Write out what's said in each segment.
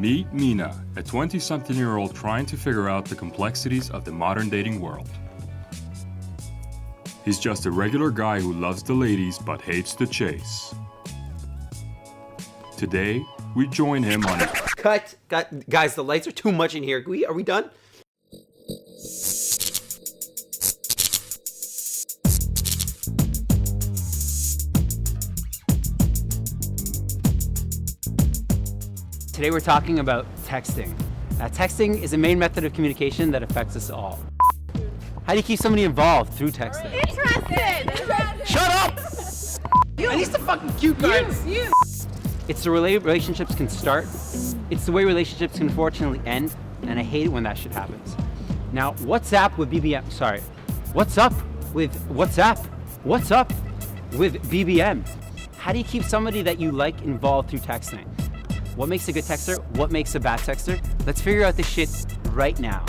Meet Mina, a 20-something-year-old trying to figure out the complexities of the modern dating world. He's just a regular guy who loves the ladies but hates the chase. Today, we join him on... Cut. Guys, the lights are too much in here. Are we done? Today we're talking about texting. Texting is a main method of communication that affects us all. How do you keep somebody involved through texting? Interested. Shut up! I need some fucking cue cards. It's the way relationships can start. It's the way relationships can unfortunately end, and I hate it when that shit happens. Now, what's up with BBM? Sorry. What's up with WhatsApp? What's up with BBM? How do you keep somebody that you like involved through texting? What makes a good texter? What makes a bad texter? Let's figure out this shit right now.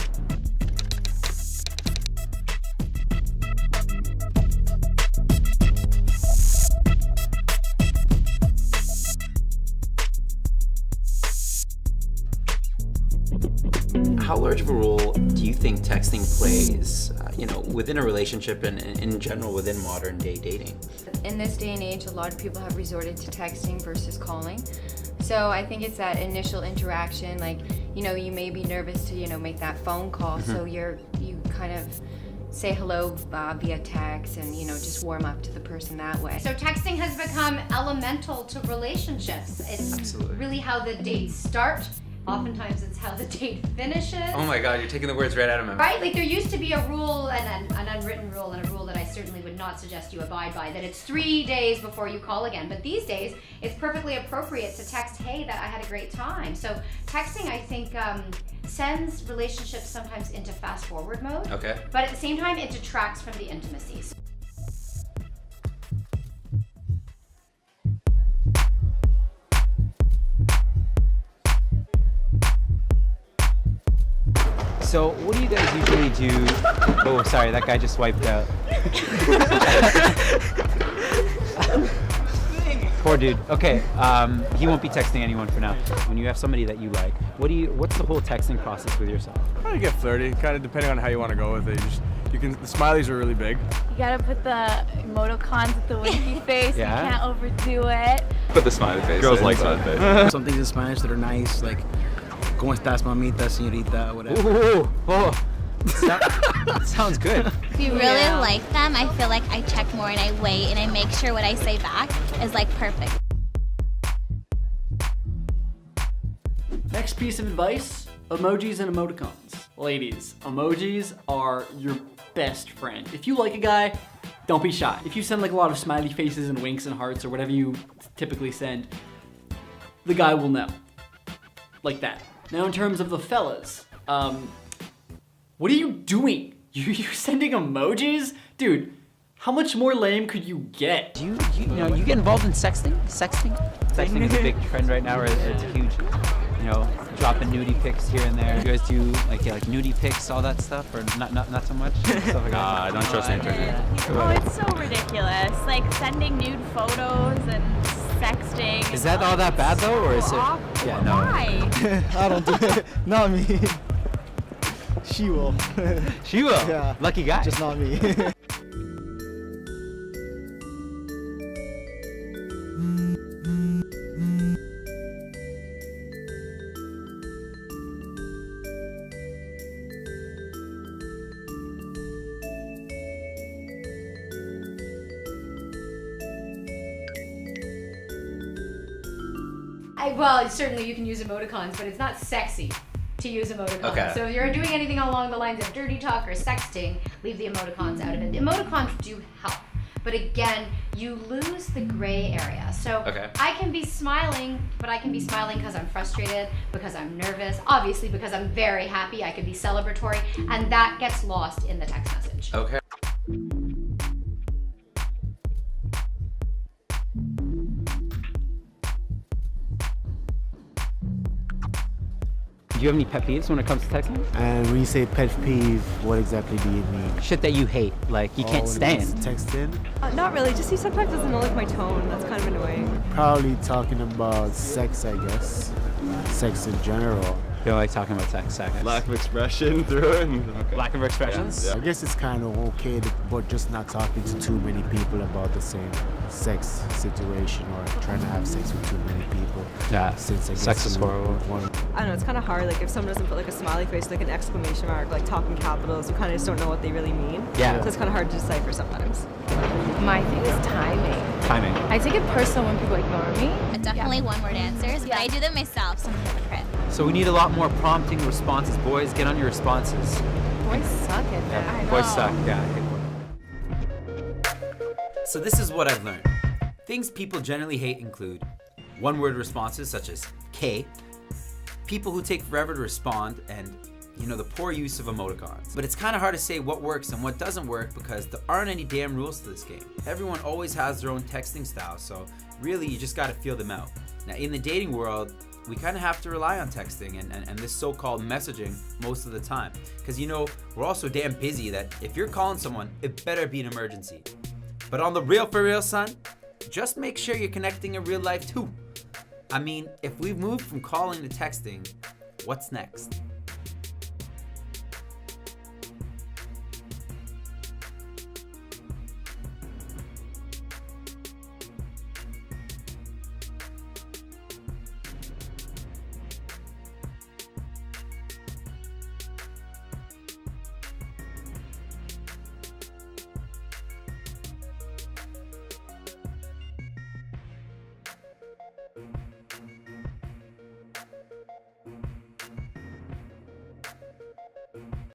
How large of a role do you think texting plays, within a relationship and in general within modern day dating? In this day and age, a lot of people have resorted to texting versus calling. So I think it's that initial interaction, like, you may be nervous to, make that phone call. So you kind of say hello via text and, just warm up to the person that way. So texting has become elemental to relationships. It's Absolutely. really how the dates start. Oftentimes it's how the date finishes. Oh my God, you're taking the words right out of my mouth. Right? Like there used to be a rule, and an unwritten rule, and a rule that I certainly would not suggest you abide by, that it's 3 days before you call again. But these days, it's perfectly appropriate to text, hey, that I had a great time. So texting, I think, sends relationships sometimes into fast forward mode. Okay. But at the same time, it detracts from the intimacy. So what do you guys usually do? Oh, sorry, that guy just swiped out. Poor dude. Okay, he won't be texting anyone for now. When you have somebody that you like, what's the whole texting process with yourself? Probably get flirty, kind of depending on how you want to go with it. The smileys are really big. You gotta put the emoticons with the winky face. Yeah? You can't overdo it. Put the smiley face. Girls like smiley face. Some things in Spanish that are nice, like "Cómo estás, mamita, señorita," whatever. Ooh, oh, that sounds good. If you really like them, I feel like I check more and I wait and I make sure what I say back is like perfect. Next piece of advice, emojis and emoticons. Ladies, emojis are your best friend. If you like a guy, don't be shy. If you send like a lot of smiley faces and winks and hearts or whatever you typically send, the guy will know. Like that. Now in terms of the fellas, what are you doing? You sending emojis? Dude, how much more lame could you get? Do you get involved in sexting? Sexting is a big trend right now, or it's huge. Dropping nudie pics here and there. You guys do like nudie pics, all that stuff, or not so much? Stuff like that? I don't trust the internet. Oh, it's so ridiculous. Like sending nude photos and sexting. Is that all that bad though, or is it? Yeah, no. Why? I don't do it. Not me. She will. She will. Yeah. Lucky guy. Just not me. Well, certainly you can use emoticons, but it's not sexy to use emoticons. Okay. So if you're doing anything along the lines of dirty talk or sexting, leave the emoticons out of it. The emoticons do help, but again, you lose the gray area. So Okay. I can be smiling, but I can be smiling because I'm frustrated, because I'm nervous, obviously because I'm very happy. I could be celebratory, and that gets lost in the text message. Okay. Do you have any pet peeves when it comes to texting? And when you say pet peeve, what exactly do you mean? Shit that you hate, like you can't stand. Texting? Not really, just he sometimes doesn't know like my tone. That's kind of annoying. Probably talking about sex, I guess. Sex in general. You don't like talking about sex, Lack of expression through it. Lack of expressions? Yeah. I guess it's kind of okay, but just not talking to too many people about the same sex situation or trying to have sex with too many people. Yeah, Since I guess sex is horrible. I don't know, it's kind of hard. Like if someone doesn't put like a smiley face, like an exclamation mark, like talking capitals, you kind of just don't know what they really mean. Yeah. So it's kind of hard to decipher sometimes. My thing is timing. Timing. I take it personal when people ignore me. Definitely one-word answers, but I do them myself, so I'm a hypocrite. So we need a lot more prompting responses. Boys, get on your responses. Boys suck at that. Boys suck, yeah. So this is what I've learned. Things people generally hate include one-word responses such as K, people who take forever to respond, and the poor use of emoticons. But it's kind of hard to say what works and what doesn't work because there aren't any damn rules to this game. Everyone always has their own texting style, so really you just gotta feel them out. Now in the dating world, we kind of have to rely on texting and this so-called messaging most of the time. Because we're all so damn busy that if you're calling someone, it better be an emergency. But on the real for real, son, just make sure you're connecting in real life too. I mean, if we've moved from calling to texting, what's next?